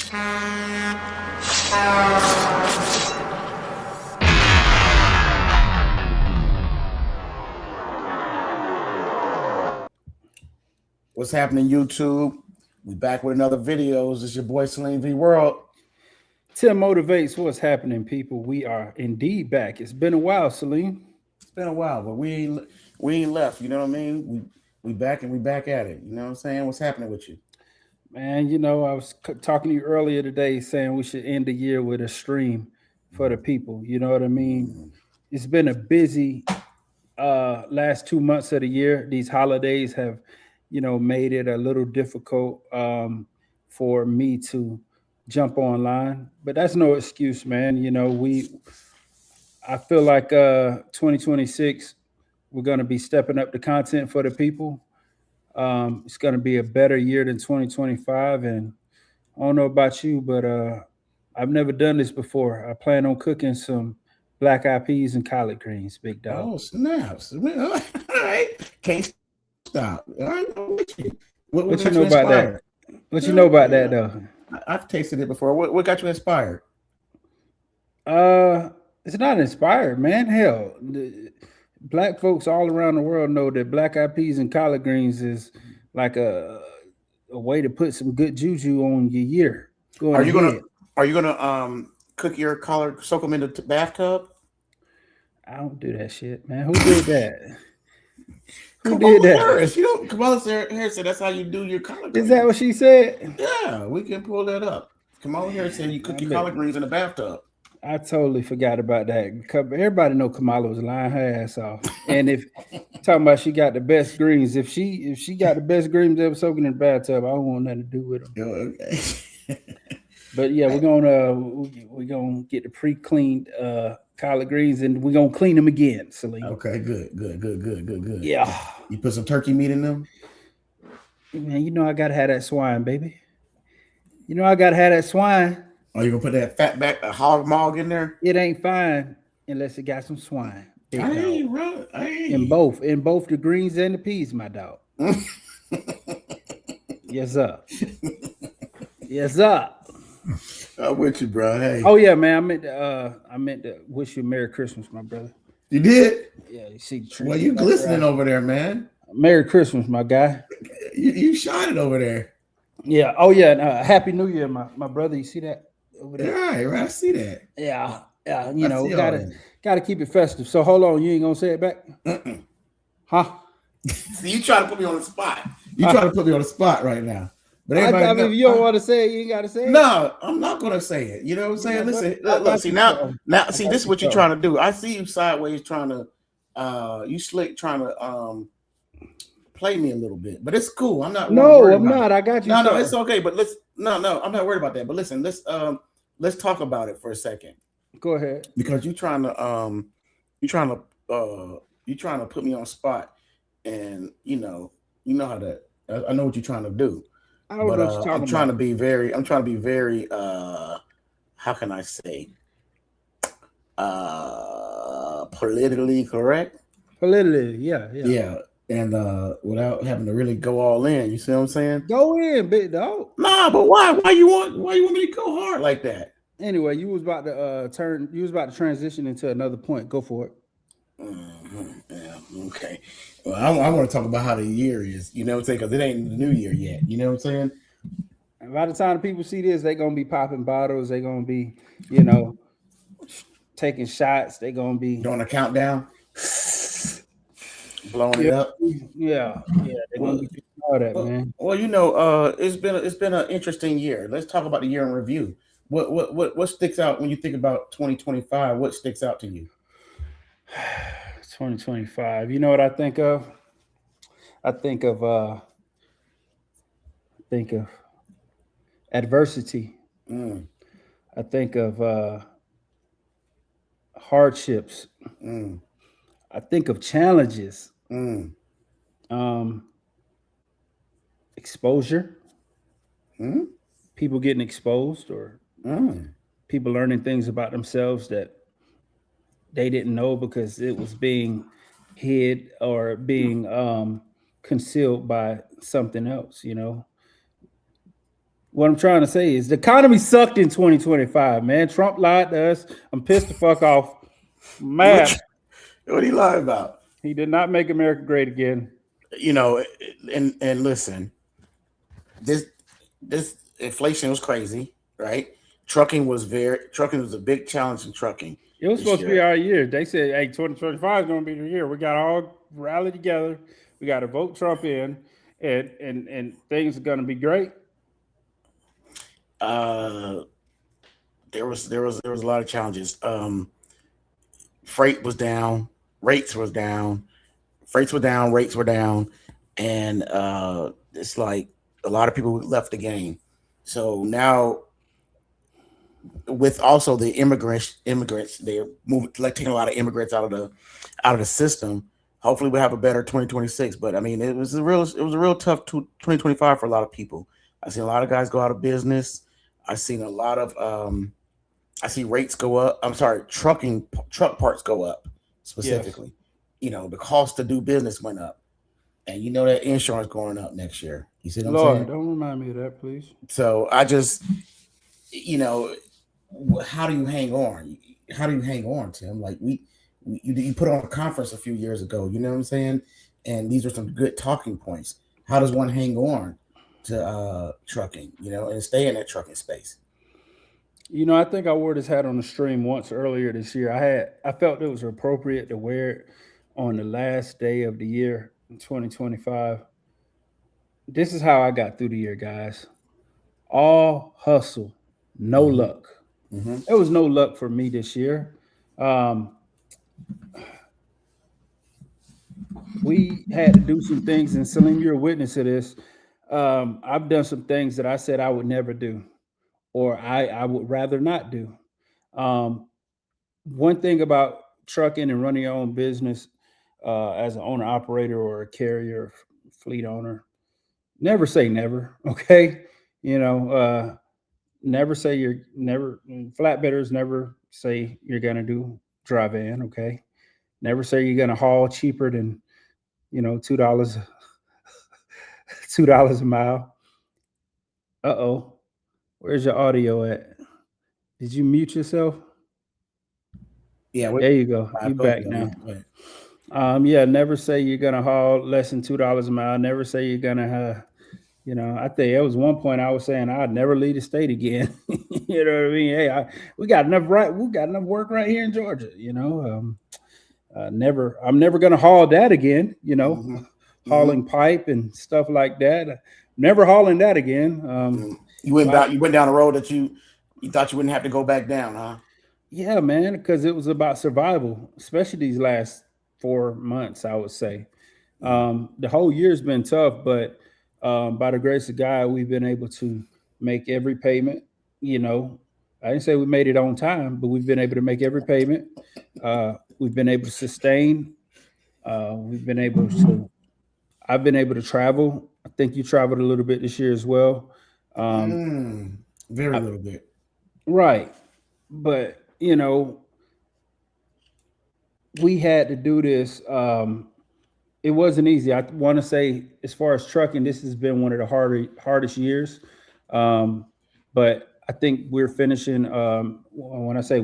What's happening, YouTube? We back with another videos. It's your boy Salim V World. Tim motivates. What's happening, people? We are indeed back. It's been a while, Salim. It's been a while, but we ain't left. You know what I mean? We back and we back at it. You know what I'm saying? What's happening with you? Man, you know, I was talking to you earlier today saying we should end the year with a stream for the people. You know what I mean? It's been a busy last 2 months of the year. These holidays have, made it a little difficult for me to jump online, but that's no excuse, man. I feel like 2026 we're going to be stepping up the content for the people. It's going to be a better year than 2025, and I don't know about you, but I've never done this before. I plan on cooking some black eyed peas and collard greens, big dog. Oh snaps! All right, can't stop. All right, I'm with you. What you know about that? What you know about that though? I've tasted it before. What got you inspired? It's not inspired, man. Hell, black folks all around the world know that black eyed peas and collard greens is like a way to put some good juju on your year. Are you gonna cook your collard, soak them in the bathtub? I don't do that shit, man. Who did that? Who did that? Harris. You know, Kamala Harris said that's how you do your collard greens. Is that what she said? Yeah, we can pull that up. Kamala Harris said you cook your collard greens in the bathtub. I totally forgot about that. Everybody know Kamala was lying her ass off. And if talking about she got the best greens, if she got the best greens ever soaking in the bathtub, I don't want nothing to do with them. Okay. But yeah, we're gonna get the pre-cleaned collard greens and we're gonna clean them again, Salim. Okay, good. Yeah. You put some turkey meat in them? Man, you know I gotta have that swine, baby. You know I gotta have that swine. Oh, you gonna put that fat back hog mog in there? It ain't fine unless it got some swine. I ain't right. In both the greens and the peas, my dog. Yes, sir. Yes, sir. I'm with you, bro. Hey. Oh yeah, man. I meant to wish you a Merry Christmas, my brother. You did? Yeah. You see the tree? Well, you glistening over there, man. Merry Christmas, my guy. You shining over there. Yeah. Oh yeah. Happy New Year, my brother. You see that over there? Right. I see that. Yeah. Yeah. You know, gotta keep it festive. So hold on. You ain't gonna say it back? Huh? See, you trying to put me on the spot. You trying to put me on the spot right now. But I mean, if you don't want to say it, you ain't got to say it. No, I'm not going to say it. You know what I'm saying? Listen, look, see now, see, this is what you're trying to do. I see you sideways trying to, you slick trying to play me a little bit, but it's cool. I'm not. No, I'm not. I got you. No, it's okay. But no, I'm not worried about that. But listen, let's talk about it for a second. Go ahead. Because you're trying to put me on spot, and you know how to. I know what you're trying to do. I don't know what you're talking about. I'm trying to be very how can I say politically correct? Politically, yeah. And without having to really go all in, you see what I'm saying? Go in, big dog. Nah, but why you want me to go hard like that? Anyway, you was about to transition into another point. Go for it. Mm-hmm. Yeah, okay. Well, I want to talk about how the year is, you know what I'm saying? Because it ain't the new year yet, you know what I'm saying? And by the time people see this, they're going to be popping bottles. They're going to be, taking shots. They're going to be doing a countdown, blowing it up. Yeah. They're going to be all that, man. Well, it's been an interesting year. Let's talk about the year in review. What sticks out when you think about 2025? What sticks out to you? 2025. You know what I think of? I think of adversity. I think of hardships. I think of challenges. Exposure. People getting exposed, or people learning things about themselves that they didn't know because it was being hid or being concealed by something else, What I'm trying to say is the economy sucked in 2025, man. Trump lied to us. I'm pissed the fuck off. Mad. What are you lying about? He did not make America great again. You know, and listen, this inflation was crazy, right? Trucking was a big challenge in trucking. It was supposed to be our year. They said, hey, 2025 is going to be the year. We got all rallied together. We got to vote Trump in, and things are going to be great. There was a lot of challenges. Freight was down, rates were down, rates were down, and it's like a lot of people left the game. So now, with also the immigrants, they're moving, like taking a lot of immigrants out of the system. Hopefully, we'll have a better 2026. But I mean, it was a real tough 2025 for a lot of people. I've seen a lot of guys go out of business. I've seen a lot of I see rates go up. I'm sorry, truck parts go up specifically. Yes. You know, the cost to do business went up, and you know that insurance going up next year. You see what I'm saying? Don't remind me of that, please. So I just, you know, how do you hang on? How do you hang on, Tim? Like you put on a conference a few years ago. You know what I'm saying? And these are some good talking points. How does one hang on to trucking? You know, and stay in that trucking space. You know, I think I wore this hat on the stream once earlier this year. I felt it was appropriate to wear it on the last day of the year in 2025. This is how I got through the year, guys. All hustle, no luck. Mm-hmm. There was no luck for me this year. We had to do some things, and Celine, you're a witness to this. I've done some things that I said I would never do, or I would rather not do. One thing about trucking and running your own business as an owner operator or a carrier, fleet owner, never say never. Okay, you know, never say flatbedders never say you're gonna do dry van. Okay, never say you're gonna haul cheaper than $2 a mile. Where's your audio at? Did you mute yourself? Yeah, there you go. You back now. Yeah, never say you're gonna haul less than $2 a mile. Never say you're gonna I think it was one point I was saying I'd never leave the state again. You know what I mean? Hey, we got enough work right here in Georgia. I'm never gonna haul that again. Hauling pipe and stuff like that. Never hauling that again. You went down a road that you thought you wouldn't have to go back down, huh? Yeah, man, because it was about survival, especially these last 4 months, I would say. The whole year's been tough, but by the grace of God, we've been able to make every payment. I didn't say we made it on time, but we've been able to make every payment. We've been able to sustain. I've been able to travel. I think you traveled a little bit this year as well. Very little bit. Right. But, we had to do this. It wasn't easy. I want to say, as far as trucking, this has been one of the hardest years. But I think we're finishing. When I say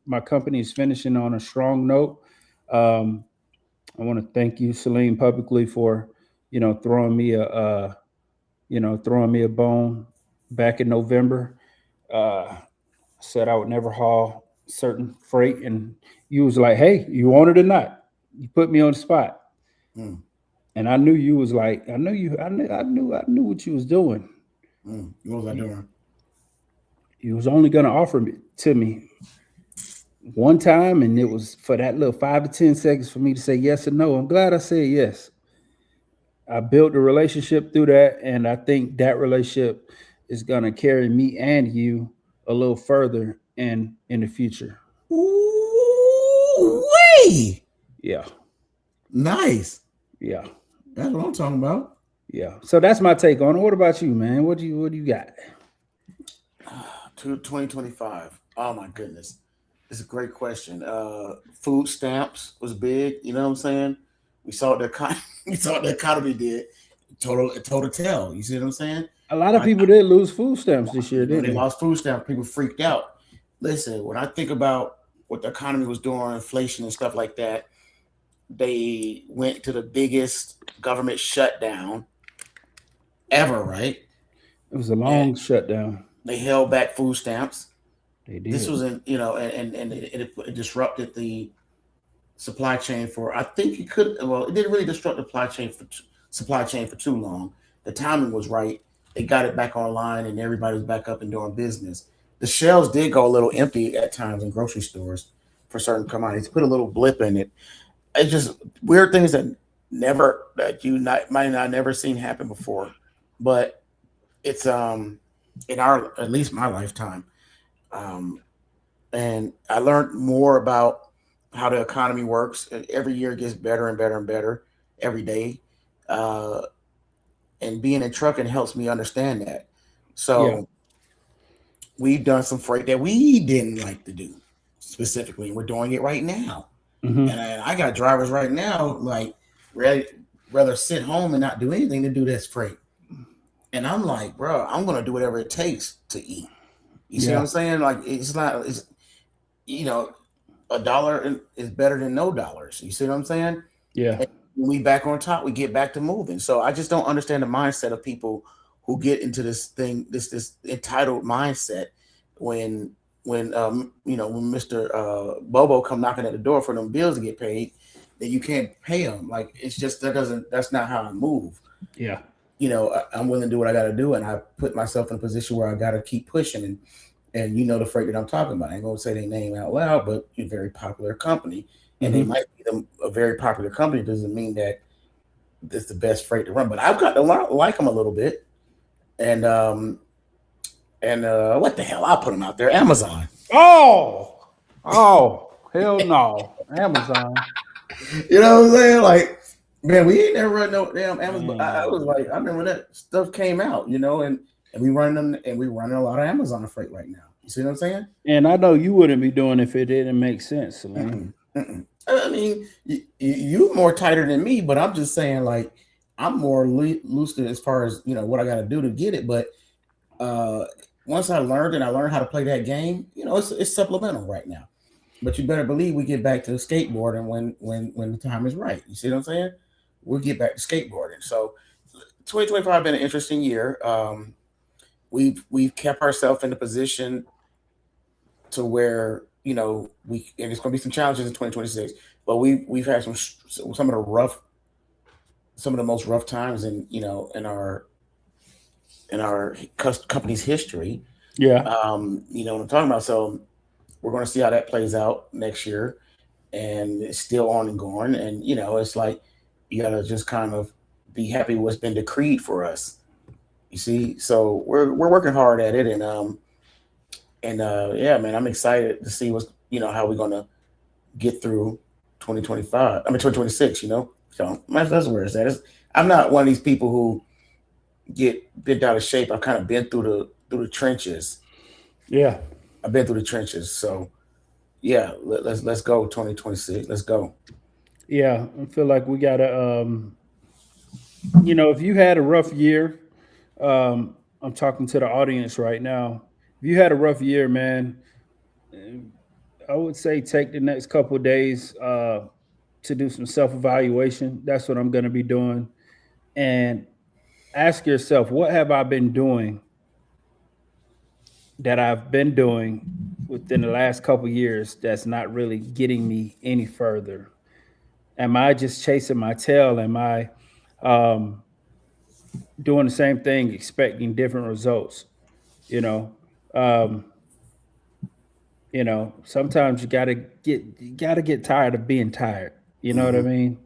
my company is finishing on a strong note. I want to thank you, Celine, publicly for throwing me a bone back in November. Said I would never haul certain freight, and you was like, "Hey, you want it or not?" You put me on the spot. And I knew you was like, I knew what you was doing. What was I doing? You was only going to offer it to me one time, and it was for that little 5 to 10 seconds for me to say yes or no. I'm glad I said yes. I built a relationship through that, and I think that relationship is going to carry me and you a little further in the future. Ooh-wee. Yeah. Nice. Yeah. That's what I'm talking about. Yeah. So that's my take on it. What about you, man? What do you got? 2025. Oh my goodness. It's a great question. Food stamps was big, you know what I'm saying? We saw what the economy did. total tell. You see what I'm saying? A lot of people did lose food stamps this year, You know, didn't they they? lost food stamps. People freaked out. Listen, when I think about what the economy was doing, inflation and stuff like that, they went to the biggest government shutdown ever, right? It was a And long shutdown. they held back food stamps. They This did. was in, you know, and it disrupted the supply chain for. I think it could. Well, it didn't really disrupt the supply chain for too long. The timing was right. They got it back online, and everybody was back up and doing business. The shelves did go a little empty at times in grocery stores for certain commodities. Put a little blip in it. It's just weird things that you might not never seen happen before, but it's in our, at least my lifetime. Um, and I learned more about how the economy works. Every year it gets better and better and better every day. Uh, and being in trucking helps me understand that. Yeah. So we've done some freight that we didn't like to do specifically, and we're doing it right now. Mm-hmm. And I got drivers right now like ready, rather sit home and not do anything to do this freight. And I'm like, bro, I'm gonna do whatever it takes to eat. You see what Yeah. I'm saying? Like it's not, it's, you know, a dollar is better than no dollars. You see what I'm saying? Yeah. And when we back on top, we get back to moving. So I just don't understand the mindset of people who get into this thing, this entitled mindset when when Mr. Bobo come knocking at the door for them bills to get paid, that you can't pay them. Like it's just that's not how I move. Yeah. You know, I'm willing to do what I got to do, and I put myself in a position where I got to keep pushing. And you know the freight that I'm talking about. I ain't gonna say their name out loud, but a very popular company, and they Mm-hmm. might be a very popular company. Doesn't mean that it's the best freight to run. But I've got to like them a little bit, and what the hell? I'll put them out there. Amazon. Oh, oh, hell no. Amazon. You know what I'm saying? Like, man, we ain't never run no damn Amazon. I was Man. like, I remember when that stuff came out, you know, and we run them, and we running a lot of Amazon freight right now. You see what I'm saying? And I know you wouldn't be doing it if it didn't make sense, Salim. Mm-mm, mm-mm. I mean, you more tighter than me, but I'm just saying, like, I'm more loose as far as what I got to do to get it. But uh, once I learned how to play that game, it's supplemental right now. But you better believe we get back to skateboarding when the time is right. You see what I'm saying? We'll get back to skateboarding. So 2025 been an interesting year. We've kept ourselves in a position to where and it's going to be some challenges in 2026, but we've had some of the most rough times in our company's history. Yeah. What I'm talking about. So we're going to see how that plays out next year, and it's still on and going. And it's like you got to just kind of be happy with what's been decreed for us. You see, so we're working hard at it, and yeah, man, I'm excited to see how we're gonna get through 2025. I mean 2026. So that's where it's at. I'm not one of these people who get bent out of shape. I've kind of been through the trenches. Yeah. I've been through the trenches. So yeah, let's go 2026. Let's go. Yeah. I feel like we gotta if you had a rough year, I'm talking to the audience right now. If you had a rough year, man, I would say take the next couple of days to do some self evaluation. That's what I'm going to be doing. And ask yourself, what have I been doing that I've been doing within the last couple of years that's not really getting me any further? Am I just chasing my tail? Am I um, doing the same thing, expecting different results? You know, um, sometimes you gotta get tired of being tired. You know what I Mm-hmm. mean?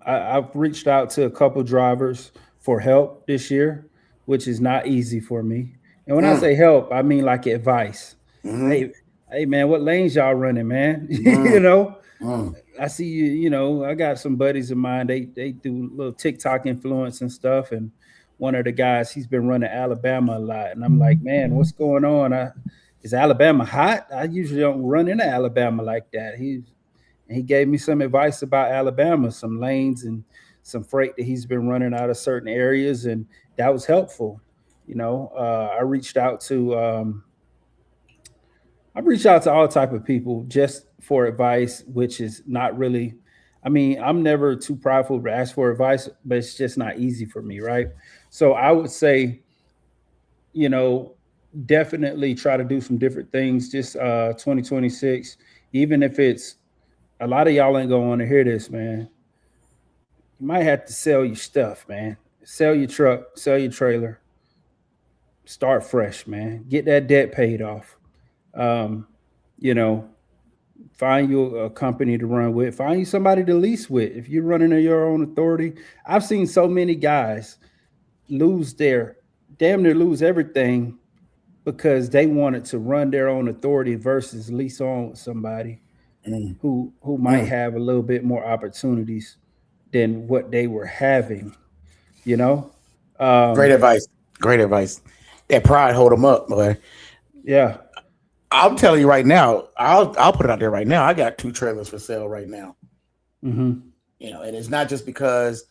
I've reached out to a couple drivers for help this year, which is not easy for me. And when I Mm, say help, I mean like advice. mm-hmm. Hey, man, what lanes y'all running, man? Mm, mm, I see you. I got some buddies of mine. They do little TikTok influence and stuff. And one of the guys, he's been running Alabama a lot. And I'm like, man, what's going on? Is Alabama hot? I usually don't run into Alabama like that. He gave me some advice about Alabama, some lanes and some freight that he's been running out of certain areas, and that was helpful. I reached out to all type of people just for advice, which is not really. I mean, I'm never too prideful to ask for advice, but it's just not easy for me, right? So I would say, you know, definitely try to do some different things. Just 2026, even if it's a lot of y'all ain't gonna want to hear this, man. You might have to sell your stuff, man. Sell your truck, sell your trailer, start fresh, man. Get that debt paid off. Um, you know, find you a company to run with, find you somebody to lease with. If you're running on your own authority, I've seen so many guys damn near lose everything because they wanted to run their own authority versus lease on with somebody who might have a little bit more opportunities than what they were having. You know, Great advice. Great advice. That pride hold them up, boy. Yeah. I'm telling you right now, I'll put it out there right now. I got 2 trailers for sale right now. Mm-hmm. And it's not just because,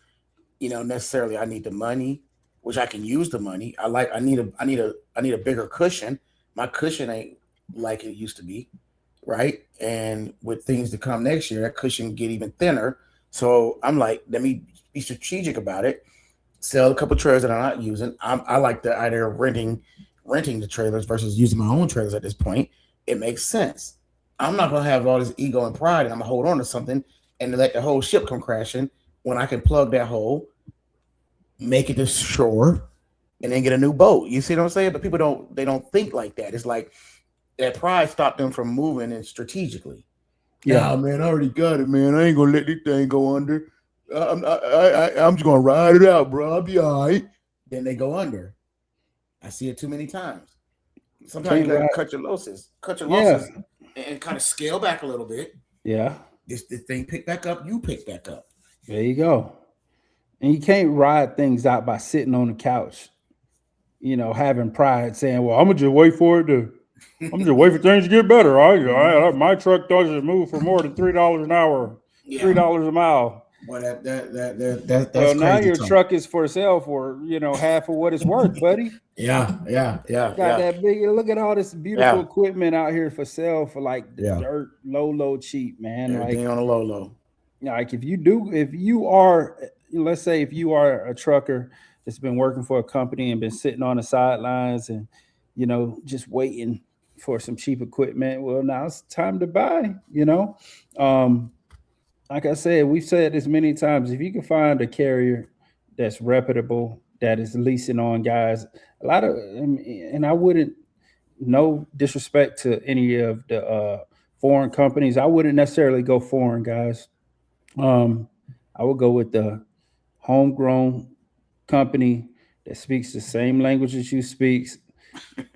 necessarily I need the money, which I can use the money. I need a bigger cushion. My cushion ain't like it used to be, right? And with things to come next year, that cushion get even thinner. So I'm like, let me be strategic about it. Sell a couple trailers that I'm not using. I like the idea of renting the trailers versus using my own trailers at this point. It makes sense. I'm not gonna have all this ego and pride, and I'm gonna hold on to something and let the whole ship come crashing when I can plug that hole, make it to shore, and then get a new boat. You see what I'm saying? But people don't think like that. It's like that pride stopped them from moving and strategically. Yeah, man, I already got it, man. I ain't gonna let this thing go under. I'm just gonna ride it out, bro. I'll be all right. Then they go under. I see it too many times. Sometimes you gotta cut your losses, and kind of scale back a little bit. Yeah. This thing pick back up, you pick back up. There you go. And you can't ride things out by sitting on the couch, having pride, saying, "Well, I'm gonna just wait for it to. I'm just wait for things to get better. My truck doesn't move for more than $3 an hour, $3 a mile." Well, that's well, now crazy your truck is for sale for half of what it's worth, buddy. Yeah. Got that big. Look at all this beautiful equipment out here for sale for like the dirt, low cheap, man. Everything on a low. Like if you are, let's say if you are a trucker that's been working for a company and been sitting on the sidelines and just waiting for some cheap equipment, well, now it's time to buy. Like I said, we've said this many times. If you can find a carrier that's reputable, that is leasing on guys, and I wouldn't, no disrespect to any of the foreign companies, I wouldn't necessarily go foreign, guys. I would go with the homegrown company that speaks the same language as you speaks,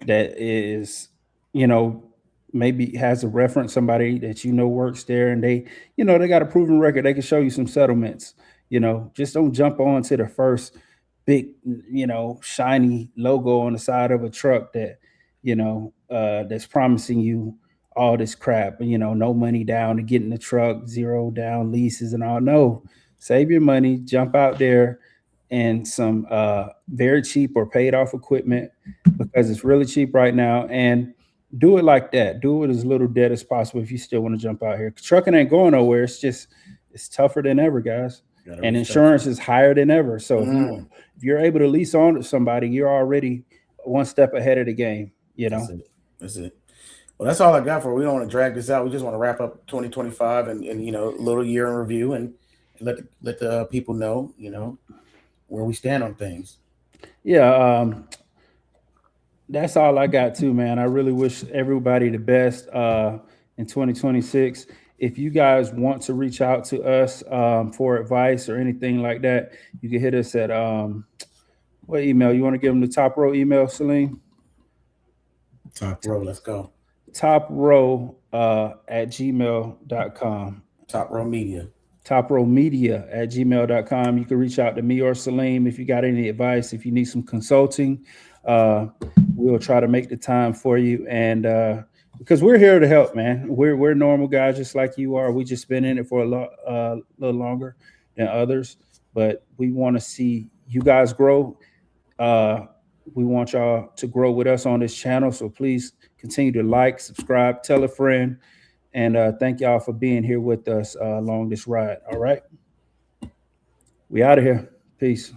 that is, maybe has a reference, somebody that works there, and they got a proven record. They can show you some settlements. Just don't jump on to the first big, shiny logo on the side of a truck that, that's promising you all this crap, no money down to get in the truck, 0 down leases and all. No, save your money, jump out there and some very cheap or paid off equipment, because it's really cheap right now, and do it like that. Do it as little debt as possible if you still want to jump out here. Trucking ain't going nowhere. It's tougher than ever, guys. And insurance is higher than ever. So if you're able to lease on to somebody, you're already one step ahead of the game. That's it. Well, that's all I got for. We don't want to drag this out. We just want to wrap up 2025 and a little year in review and let the people know where we stand on things. Yeah, that's all I got too, man. I really wish everybody the best in 2026. If you guys want to reach out to us for advice or anything like that, you can hit us at what email? You want to give them the Top Row email, Salim? Top Row, let's go. toprow at gmail.com. Top Row Media. toprowmedia at gmail.com. You can reach out to me or Salim if you got any advice, if you need some consulting. We'll try to make the time for you, and because we're here to help, man. We're normal guys just like you are. We just been in it for a little longer than others, but we want to see you guys grow. We want y'all to grow with us on this channel. So please continue to like, subscribe, tell a friend. And thank y'all for being here with us along this ride. All right. We out of here. Peace.